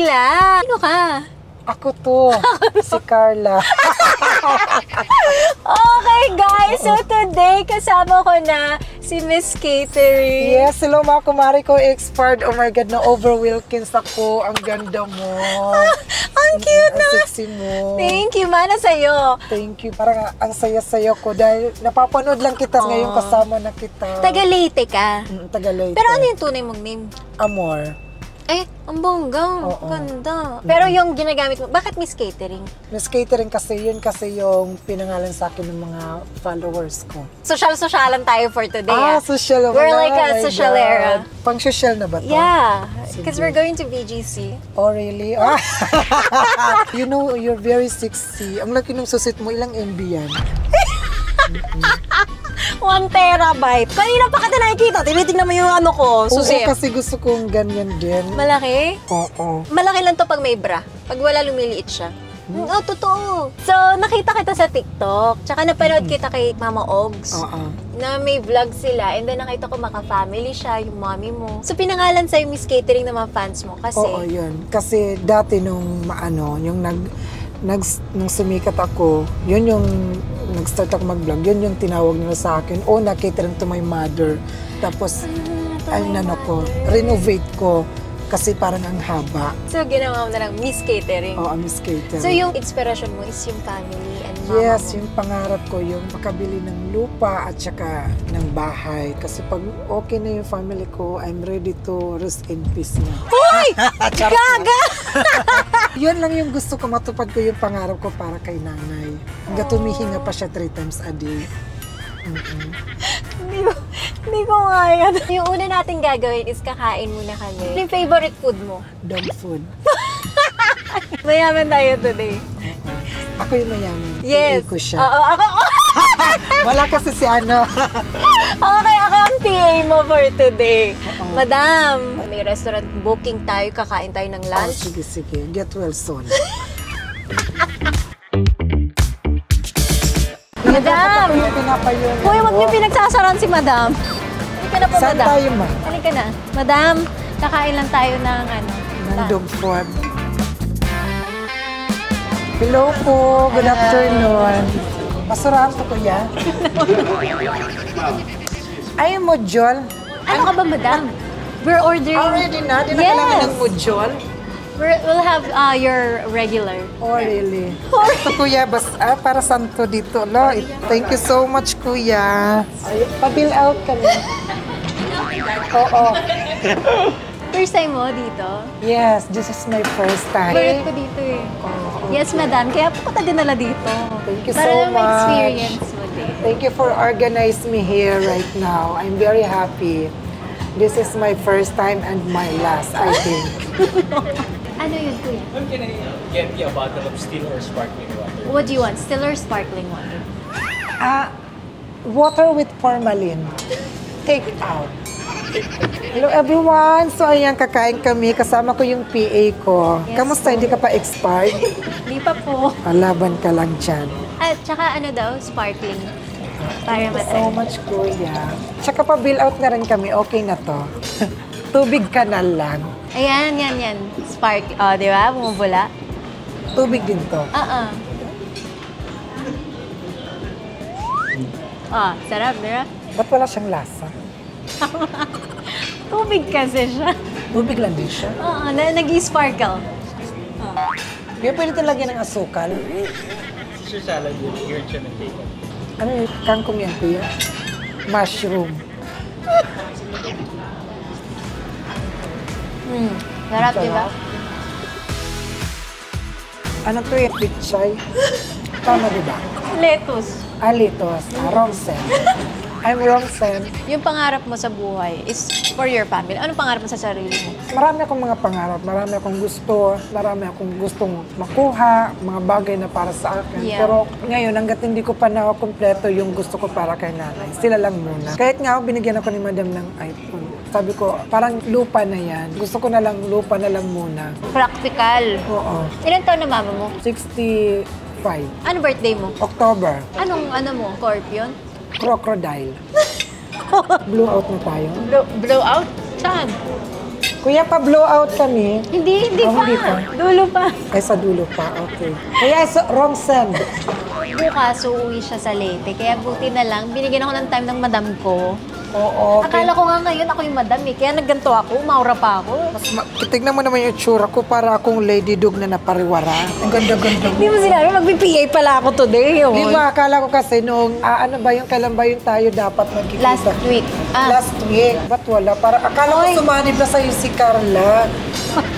sila. Sino ka? Ako to, si Carla. Okay guys, so today kasama ko na si Miss Catering. Yes, hello mga kumari ko, expired. Oh my God, na-over Wilkins ako. Ang ganda mo. Ang cute na. Ang sexy mo. Thank you, mana sa'yo. Thank you. Parang ang saya-saya ko dahil napapanood lang kita ngayon kasama na kita. Taga-Leyte ka. Taga-Leyte. Pero ano yung tunay mong name? Amor. Ay, ang bonggang. Oo. Ganda. Pero yung ginagamit mo, bakit Miss Catering? Miss Catering kasi yung pinangalan sa akin ng mga followers ko. Social-socialan tayo for today. Social. We're like a social era. Pang-social na ba to? Yeah, because we're going to BGC. Oh, really? You know, you're very sexy. Ang laki ng susit mo. Ilang MB yan? 1 terabyte. Kanina pa kita nakikita. Tinitignan mo yung ano ko, susi. Oo, kasi gusto kong ganyan din. Malaki? Oo. Malaki lang to pag may bra. Pag wala, lumiliit siya. Oo, totoo. So, nakita kita sa TikTok. Tsaka napanood kita kay Mama Ogs. Na may vlog sila. And then nakita ko maka-family siya, yung mommy mo. So, pinangalan sa'yo Miss Catering ng mga fans mo. Kasi... Oo, yun. Kasi dati nung nung sumikat ako, yun yung nag-start ako mag-vlog, yun yung tinawag nila sa akin. Oh, na-catering to my mother. Tapos, renovate ko. Kasi parang ang haba. So, ginawa mo na lang Miss Catering. Oo, Miss Catering. So, yung inspiration mo is yung family and mama Yes, mo. yung pangarap ko, yung makabili ng lupa at saka ng bahay. Kasi pag okay na yung family ko, I'm ready to rest in peace na. Hoy! Gaga! Yun lang yung gusto ko, matupad ko yung pangarap ko para kay nanay. Hanggang tumihinga pa siya 3 times a day. Hindi ko nga yan. Yung una natin gagawin is kakain muna kami. Ano yung favorite food mo? Dog food. Mayaman tayo today. Ako yung mayaman. Yes. PA ko siya. Oo, ako. Wala kasi si ano. Okay, ako ang PA mo for today. Madam, may restaurant booking tayo, kakain tayo ng lunch. Sige. Get well soon. Madam! Hoy, wag niyo pinagsasaran si Madam. Halika na po, Saan Madam. tayo, ma? Halika na. Madam, kakain lang tayo ng ng dog food. Hello po. Good afternoon. Pasurahan ko, kuya. Ay, mojol. Ano ka ba, Madam? We're ordering... Already na? Di na kailangan ng mojol? We'll have your regular. Oh, really? Ito, kuya, para santo dito. Lo, thank you so much, kuya. Ay, pa-bill out kami. Oo. First time mo dito? Yes, this is my first time. Favorite ko dito eh. Yes, Madam. Kaya po kita dinala dito. Thank you para so na much. experience mo din. Thank you for organizing me here right now. I'm very happy. This is my first time and my last, I think. Ano yun, kuya? Ma'am, can I get you a bottle of still or sparkling water? What do you want? Still or sparkling water? Water with formalin. Take out. Hello everyone! So ayan, kakain kami. Kasama ko yung PA ko. Yes, Kamusta? Hindi ka pa expired? Hindi pa po. Laban ka lang dyan. At saka ano daw, sparkling. Para Thank you so much, kuya. Tsaka pa bill out na rin kami. Okay na to. Tubig kanal lang. Ayan, yan. Spark, di ba? Bumubula. Tubig din to. Sarap, di ba? Ba't wala siyang lasa? Tubig kasi siya. Tubig lang din siya. Oo, nag-i-sparkle. Kaya pwede talaga ng asukal. Caesar salad with urchin and bacon. Ano yung kangkong yan, kuya? Mushroom. Sarap, di ba? Ano to yung pichay? Tama, di ba? Lettuce. Alitos. Romsen. I'm Romsen. Yung pangarap mo sa buhay is for your family. Anong pangarap mo sa sarili mo? Marami akong mga pangarap. Marami akong gusto. Marami akong gustong makuha. Mga bagay na para sa akin. Yeah. Pero ngayon, hanggat hindi ko pa nakumpleto yung gusto ko para kay nanay. Sila lang muna. Kahit nga binigyan ako ni madam ng iPhone. Sabi ko, parang lupa na yan. Gusto ko na lang lupa na lang muna. Practical. Oo. Ilan taon na mama mo? 65. Ano birthday mo? October. Anong mo? Scorpion? Crocodile. Blue out na tayo. Blow out? Saan? Kuya, pa-blow out kami. Hindi Oh, pa. hindi pa. Dulo pa. Ay, sa dulo pa. Okay. Kaya, wrong send. Bukas, uuwi siya sa Leyte. Kaya buti na lang, binigyan ako ng time ng madam ko. Oo, okay. Akala ko nga ngayon ako yung madam eh. Kaya nagganto ako, maura pa ako. Tignan mo naman yung tsura ko para akong lady dog na napariwara. Ang ganda-ganda mo. Hindi mo sinabi, mag-PA pala ako today. Oh. Di ba, akala ko kasi nung, ano ba yung, kailan ba yung tayo dapat magkikita? Last week. Last week. Ba't wala? Para, akala ko sumanib na sa'yo si Carla.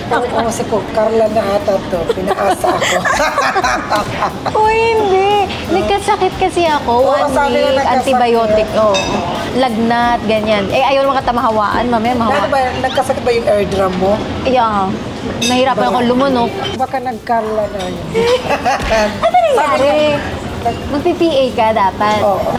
Oo, si Carla na ata to. Pinaasa ako. Uy, hindi. Nagkasakit kasi ako. Oo, 1 sabi week, na nagkasakit. antibiotic. Oo. Lagnat, ganyan. Eh, ayaw naman katamahawaan. Mamaya Ano mahawaan. ba, nagkasakit ba yung eardrum mo? Yeah. Nahirapan ako lumunok. Baka nag-Carla na yun. Ano nangyari? Mag-PPA ka dapat. Oo,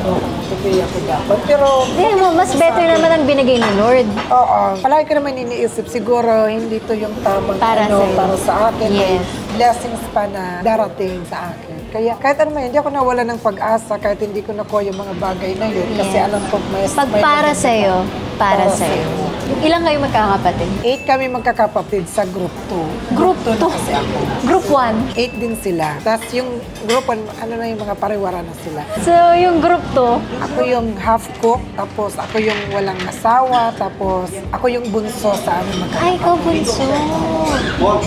tutuloy ako dapat. Pero, Hindi mo, mas better naman ang binigay ng Lord. oo, palagi ko naman iniisip, siguro hindi to yung tamang Para sa'yo. para sa akin. May Yes. blessings pa na darating sa akin. Kaya kahit ano man, hindi ako nawala ng pag-asa kahit hindi ko nakuha yung mga bagay na yun. Kasi Yes. alam ko may... Pag may para maganda. sa'yo, para Para sa'yo. Ilang kayo magkakapatid? 8 kami magkakapatid sa group 2. Group 2? Kasi ako. Group 1? 8 din sila. Tapos yung group 1, ano na yung mga pariwara na sila. So, yung group 2, Ako yung half cook, tapos ako yung walang asawa, tapos ako yung bunso sa aming magkakapatid. ay, ikaw bunso.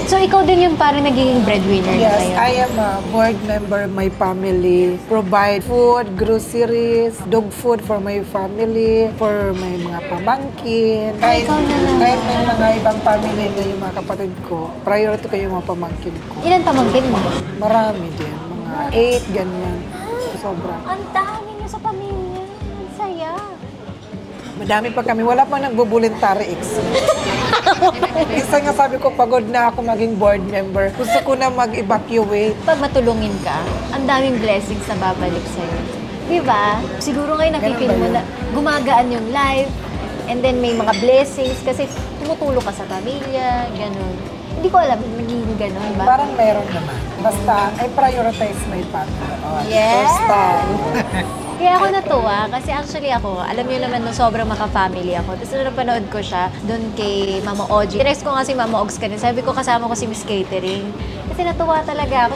So, ikaw din yung parang nagiging breadwinner na Yes, kayo? I am a board member of my family. Provide food, groceries, dog food for my family, for my mga pamangkin. Kahit, ikaw na lang. kahit may mga ibang family na yung mga kapatid ko, priority ko yung mga pamangkin ko. Ilan pamangkin mo? Marami din, mga 8, ganyan. Sobra. Ang dami niyo sa pamilya. Ang saya. Madami pa kami. Wala pa nagbo-voluntary exit. Isa nga sabi ko, pagod na ako maging board member. Gusto ko na mag-evacuate. Pag matulungin ka, ang daming blessings na babalik sa'yo. Diba? Siguro ngayon nakikil Ganun ba mo yun? na gumagaan yung life, and then may mga blessings kasi tumutulong ka sa pamilya, ganun. Hindi ko alam, nagiging ganun ba? Parang meron naman. Basta, I prioritize my family. Oh, Yes! First time. Kaya ako natuwa kasi actually ako, alam niyo naman no, sobrang maka-family ako. Tapos nung napanood ko siya doon kay Mama Oji. Tinext ko nga si Mama Ogs kanina. Sabi ko kasama ko si Miss Catering. Kasi natuwa talaga ako.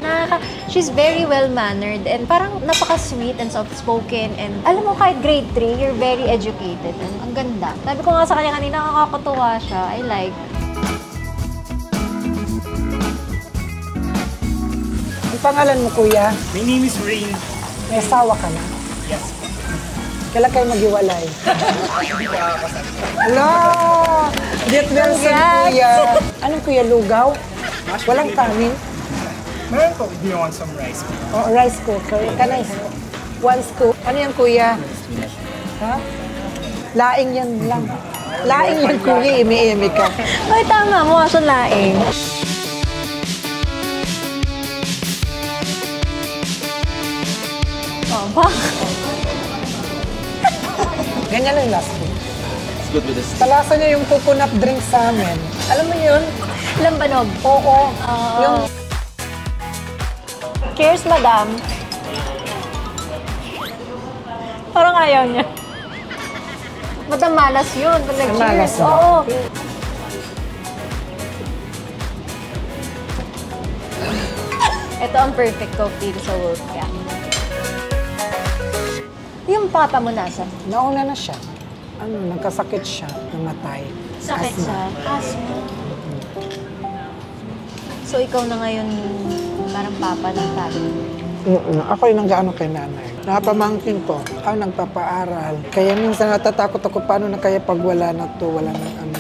She's very well-mannered and parang napaka-sweet and soft-spoken. And alam mo, kahit grade 3, you're very educated. And ang ganda. Sabi ko nga sa kanya kanina, nakakatuwa siya. I like. Ang pangalan mo, kuya? My name is Rain. May asawa ka na? Yes. Kailan kayo mag-iwalay? Hello! Get well soon, Congrats! kuya. Anong kuya, lugaw? Walang kanin? Meron po, do you want some rice? Oh, rice cooker. Kanay. One scoop. Ano yan, kuya? Ha? Laing yan lang. Laing yan, kuya. Imi-imi ka. Ay, tama mo. Aso laing. Oh, ba? Ganyan ang last week. It's good with this. Talasa niya yung coconut drink sa amin. Alam mo yun? Lambanog. Oo. Yung Cheers, madam. Parang ayaw niya. Madam, malas yun. Pag nag-cheers. Malas ba? Oo. Ito ang perfect cocktail sa Wolfgang. Yung papa mo nasa? nauna na siya. Ano, nagkasakit siya. Namatay. Sakit Asthma. sa asthma. So, ikaw na ngayon parang papa ng family. Ako yung nag-ano kay nanay. Nakapamangkin ko. Ako nagpapaaral. Kaya minsan natatakot ako paano na kaya pag wala na to, wala nang ano.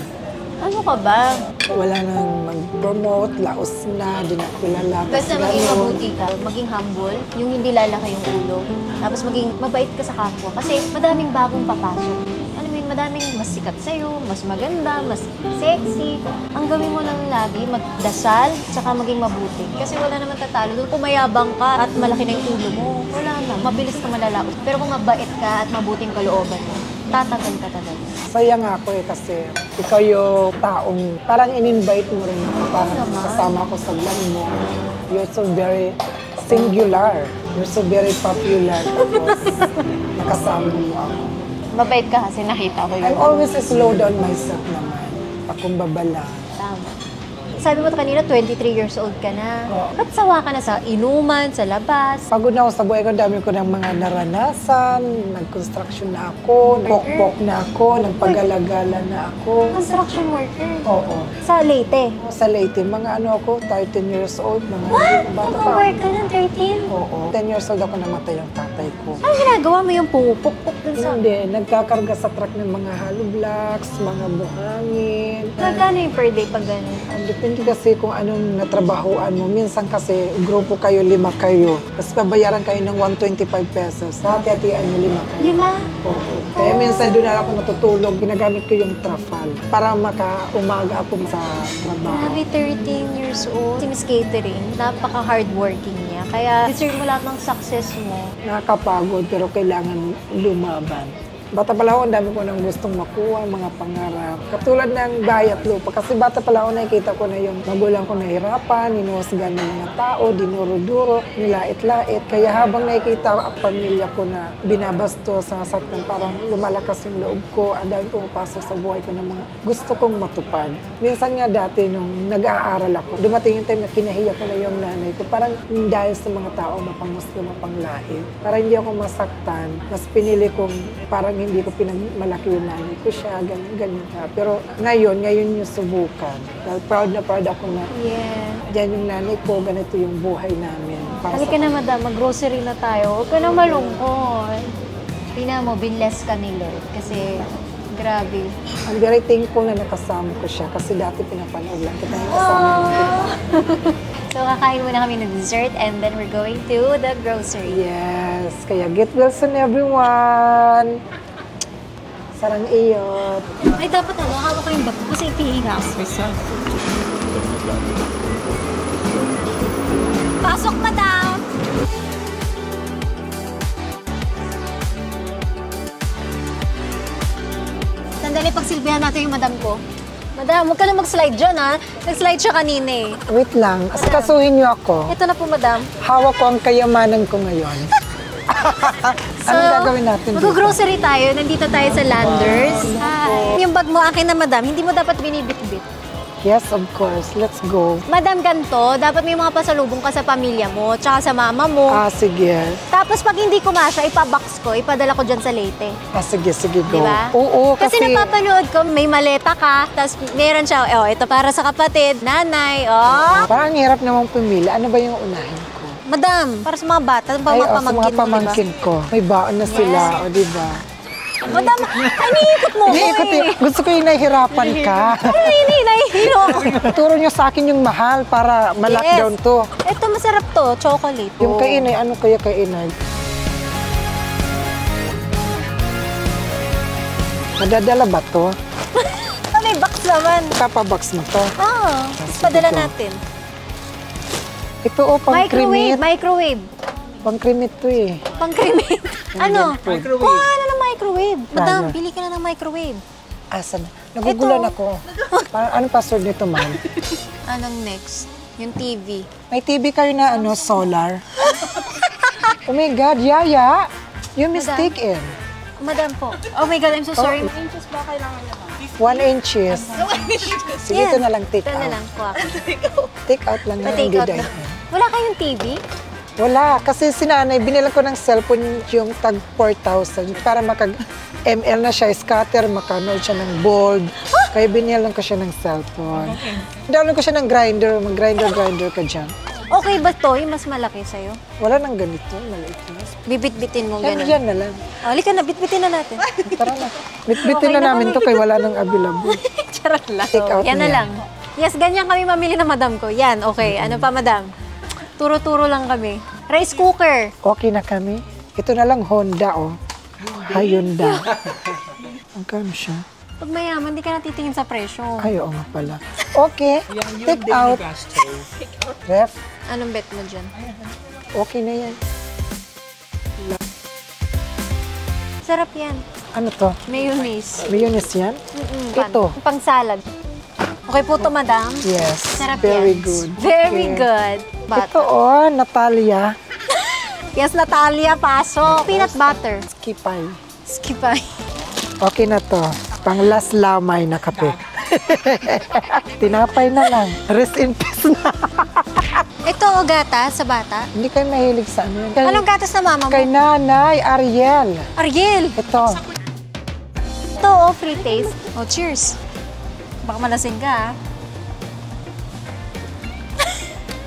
Ano ka ba? Wala nang mag-promote, laos na, di na kilala. Basta Kasi maging ano, mabuti ka, maging humble, yung hindi lalaki yung ulo. Tapos maging mabait ka sa kapwa. Kasi madaming bagong papasok. Ano mo yun, madaming mas sikat sa'yo, mas maganda, mas sexy. Ang gawin mo lang lagi, magdasal, tsaka maging mabuti. Kasi wala naman tatalo. Doon kung mayabang ka at malaki na yung ulo mo, wala na. Mabilis ka malalaos. Pero kung mabait ka at mabuting kalooban mo, tatagal ka talaga. Saya nga ako eh kasi ikaw yung taong parang in-invite mo rin ako. Parang naman. kasama ko sa vlog mo. You're so very singular. You're so very popular. Tapos nakasama mo ako. Mabait ka kasi nakita ko I'm yun. always slow down myself naman. akong babala. Tama. Sabi mo kanina, 23 years old ka na. Ba't sawa ka na sa inuman, sa labas? Pagod na ako sa buhay ko, dami ko ng mga naranasan. Nag-construction na ako, pok-pok na ako, nagpagalagala na ako. Construction worker? Oo. Sa Leyte? Sa Leyte, mga ano ako, 13 years old. Mga bata pa. Naka-work ka ng 13? Oo. 10 years old ako namatay yung tatay ko. Ano ginagawa mo yung pumupok-pok dun sa... Hindi, nagkakarga sa truck ng mga hollow blocks, mga buhangin. Magkano yung per day pag gano'n? Depende kasi kung anong natrabahoan mo. Minsan kasi, grupo kayo, 5 kayo. Tapos babayaran kayo ng 125 pesos. Hati-hatian nyo 5 kayo. 5? Oo. Kaya minsan doon na ako natutulog. Ginagamit ko yung trafal para makaumaga ako sa trabaho. Grabe, 13 years old. Si Miss Catering, napaka-hardworking niya. Kaya deserve mo lahat ng success mo. Nakakapagod pero kailangan lumaban. Bata pala ako, ang dami ko nang gustong makuha, mga pangarap. Katulad ng bahay at lupa. Kasi bata pala ako, nakikita ko na yung magulang ko nahirapan, ninuhusgan ng mga tao, dinuro-duro, nilait-lait. Kaya habang nakikita ang pamilya ko na binabastos, sasaktan, parang lumalakas yung loob ko. Ang dami pumapasok sa buhay ko ng mga gusto kong matupad. Minsan nga dati, nung nag-aaral ako, dumating yung time na kinahiya ko na yung nanay ko. Parang dahil sa mga tao, mapang-Muslim, mapang-lahi. Para hindi ako masaktan, mas pinili kong parang hindi ko pinagmalaki yung nanay ko siya, ganyan ka. Pero ngayon yung subukan. Dahil proud na proud ako na dyan yung nanay ko, ganito yung buhay namin. Halika na, madam, mag-grocery na tayo. Huwag ka na malungkot. Tingnan mo, binless ka ni Lord. Kasi, grabe. I'm very thankful na nakasama ko siya kasi dati pinapanood lang kita nakasama niya. So, kakain muna kami ng dessert and then we're going to the grocery. Yes, kaya get well soon everyone! Sarang iyot. Ay, dapat hawak ko yung bag ko kasi ipihinga ako. Pasok, madam! Sandali, pagsilbihan natin yung madam ko. Madam, huwag ka na mag-slide dyan, ha? Nag-slide siya kanina eh. Wait lang, asikasuhin niyo ako. Ito na po, madam. Hawak ko ang kayamanan ko ngayon. Anong gagawin natin dito? Mag-grocery tayo. Nandito tayo sa Landers. Hi. Yung bag mo, akin na, madam. Hindi mo dapat binibit-bit. Yes, of course. Let's go. Madam, ganito, dapat may mga pasalubong ka sa pamilya mo, tsaka sa mama mo. Sige. Tapos pag hindi ko masya, ipabox ko, ipadala ko dyan sa Leyte. Sige, go. Diba? Oo, Kasi napapanood ko, may maleta ka, tapos meron siya, ito para sa kapatid, nanay, Parang hirap namang pumili. Ano ba yung unahin ko? Madam, para sa mga bata, Sa mga pamangkin ko. May baon na sila, o diba? Madam, iniikot mo ko eh. Gusto ko yung nahihirapan ka. Hindi, nahihilo ako. Turo niyo sa akin yung mahal para ma-lockdown to. Ito, masarap to, chocolate. Yung kay Inay, ano kaya kay Inay? Madadala ba to? May box naman. Papabox mo to. Oo, padala natin. Ito pang-cremate. Microwave. Pang-cremate to eh. Pang-cremate. Ano? Microwave. Kuha na ng microwave. Madam, Ano? bili ka na ng microwave. Asan? Nagugulan Ito. ako. Anong password nito, ma'am? Anong next? Yung TV. May TV kayo na solar? Oh my God, Yaya! You mistaken. Madam po. Oh my God, I'm so sorry. 1 inches. Sige, ito na lang take Ito na out. lang po ako. Take out lang na, Pa-take hindi out na. dine. Wala kayong TV? Wala, kasi si nanay, binilan ko ng cellphone yung tag 4,000 para maka-ML na siya, scatter, makanood siya ng bold. Kaya binilan ko siya ng cellphone. Download ko siya ng grinder, mag-grinder ka dyan. Okay ba to? Yung mas malaki sa'yo? Wala nang ganito, maliit na. Bibit-bitin mo Yan, gano'n. yan na lang. Halika na, bitbitin na natin. Tara na. Bitbitin Okay na na namin to kaya wala nang available. Charot lang. Take out Yan na na yan. lang. Yes, ganyan kami mamili na madam ko. Yan, okay. Ano pa, madam? Turo-turo lang kami. Rice cooker. Okay na kami. Ito na lang Honda, oh. Hyundai. Ang kano siya? Pag mayaman, hindi ka natitingin sa presyo. Ay, oo nga pala. Okay, take out. Ref, Anong bet mo dyan? okay na yan. Sarap yan. Ano to? Mayonnaise. Mayonnaise yan? Ito. Pang salad. Okay po to, madam. Yes, Sarap very yan. good. Very Okay. good. Ito, oh, Natalia. Yes, Natalia, pasok. Peanut butter. Kipay. Skipay. Okay na to. Pang last lamay na kape. Tinapay na lang. Rest in peace na. Ito, o gatas sa bata. Hindi kayo mahilig sa ano. Anong gatas na mama mo? Kay Nanay Ariel. Ariel. Ito. Ito, free taste. Cheers. Baka malasing ka,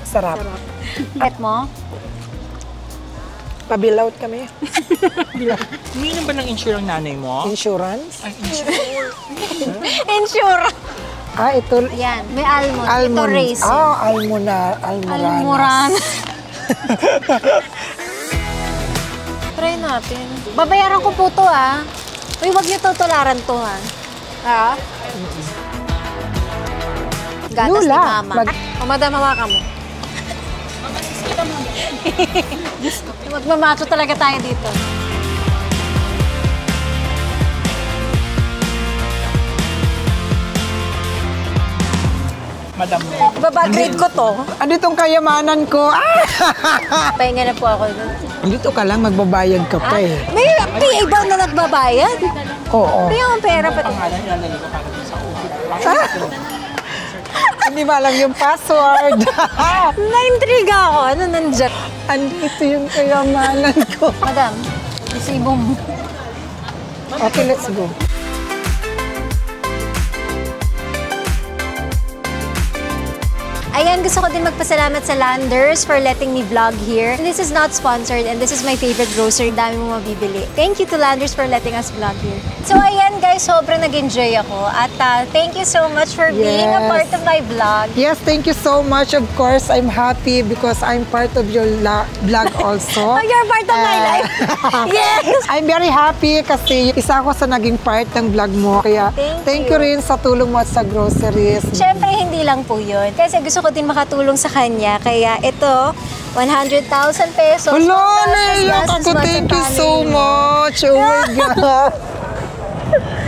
Sarap. Pet mo? Pabilawt kami. Umiinom ba ng insure ang nanay mo? Insurance? Ay, insure. Insure. Ito. Yan, may almond. Ito Almond. raisin. Almoranas. Almoran. Try natin. Babayaran ko po to, Uy, wag niyo tutularan to, Gatas ni Lula, mama. Madam, hawakan mo. Magmamacho talaga tayo dito. Madam mo. Babagrade ko to. Anditong kayamanan ko. Pahinga na po ako doon. Andito ka lang, magbabayad ka pa eh. May PA ba na nagbabayad? Oo. May ang pera pa. Pangalan nilalagay ko para sa office. Hindi ba lang yung password? Na-intriga ako. Ano nandyan? Andito yung kayamanan ko. Madam, resibo mo. Okay, let's go. Ayan, gusto ko din magpasalamat sa Landers for letting me vlog here. This is not sponsored and this is my favorite grocery. Dami mo mabibili. Thank you to Landers for letting us vlog here. So ayan guys, sobrang nag-enjoy ako. At thank you so much for being a part of my vlog. Yes, thank you so much. Of course, I'm happy because I'm part of your vlog also. Oh, you're part of my life. Yes! I'm very happy kasi isa ako sa naging part ng vlog mo. Kaya thank you rin sa tulong mo at sa groceries. Siyempre, hindi lang po yun. Kasi gusto ko din makatulong sa kanya. Kaya ito, 100,000 pesos. Hello, naiyak ako. Thank you so much. Oh my God.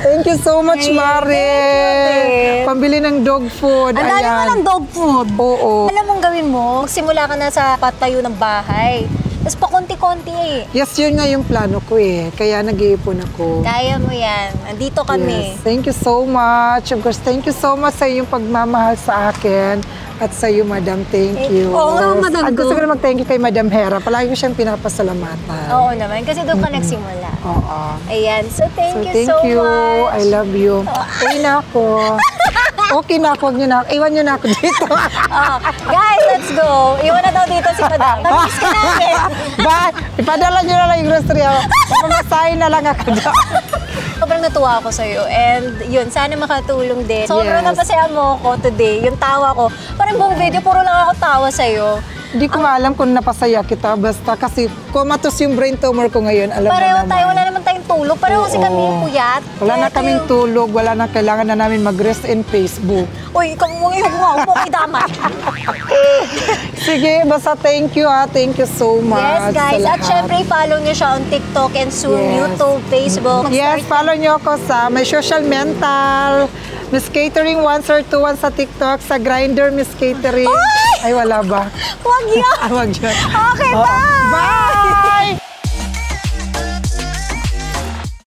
Thank you so much, Mare. Pambili ng dog food. Ang dami mo ng dog food. Oo. Alam mong gawin mo, simula ka na sa patayo ng bahay. Tapos pakunti-kunti Yes, yun nga yung plano ko eh. Kaya nag-iipon ako. Kaya mo yan. Andito kami. Yes. Thank you so much. Of course, thank you so much sa iyong pagmamahal sa akin. At sa iyo, Madam, thank you. Oo nga, Madam. At gusto ko na mag-thank you kay Madam Hera. Palagi ko siyang pinapasalamatan. Oo naman, kasi doon ka nagsimula. Oo. Ayan, so thank you thank so you. much. I love you. Okay na ako. Okay na ako. Huwag niyo na. Iwan niyo na ako dito. Guys, let's go. Iwan na daw dito si Madam. Namiss ka namin. Bye. Ipadala niyo na lang yung grocery ako. Mamasahin na lang ako doon. Sobrang natuwa ako sa'yo. And yun, sana makatulong din. Sobrang Yes. napasaya mo ako today. Yung tawa ko. Parang buong video, puro lang ako tawa sa'yo. Hindi ko nga alam kung napasaya kita. Basta kasi comatose yung brain tumor ko ngayon. Alam Pareho mo naman. tayo, wala naman tayong tulog. Pareho kasi Oo. kami puyat. Wala Kaya na ito kaming yung- tulog. Wala na. Kailangan na namin mag-rest in Facebook. Uy, ikaw mo ngayon nga ako kay damat. Sige, basta thank you ha. Thank you so much. Yes, guys. sa At lahat. syempre, follow nyo siya on TikTok and soon Yes. YouTube, Facebook. Yes, follow nyo ako sa My Social Mental, Miss Catering 1 sa TikTok, sa Grindr Miss Catering. Ay, wala ba? Huwag yun. Wag yun. Okay, Oo. bye! Bye!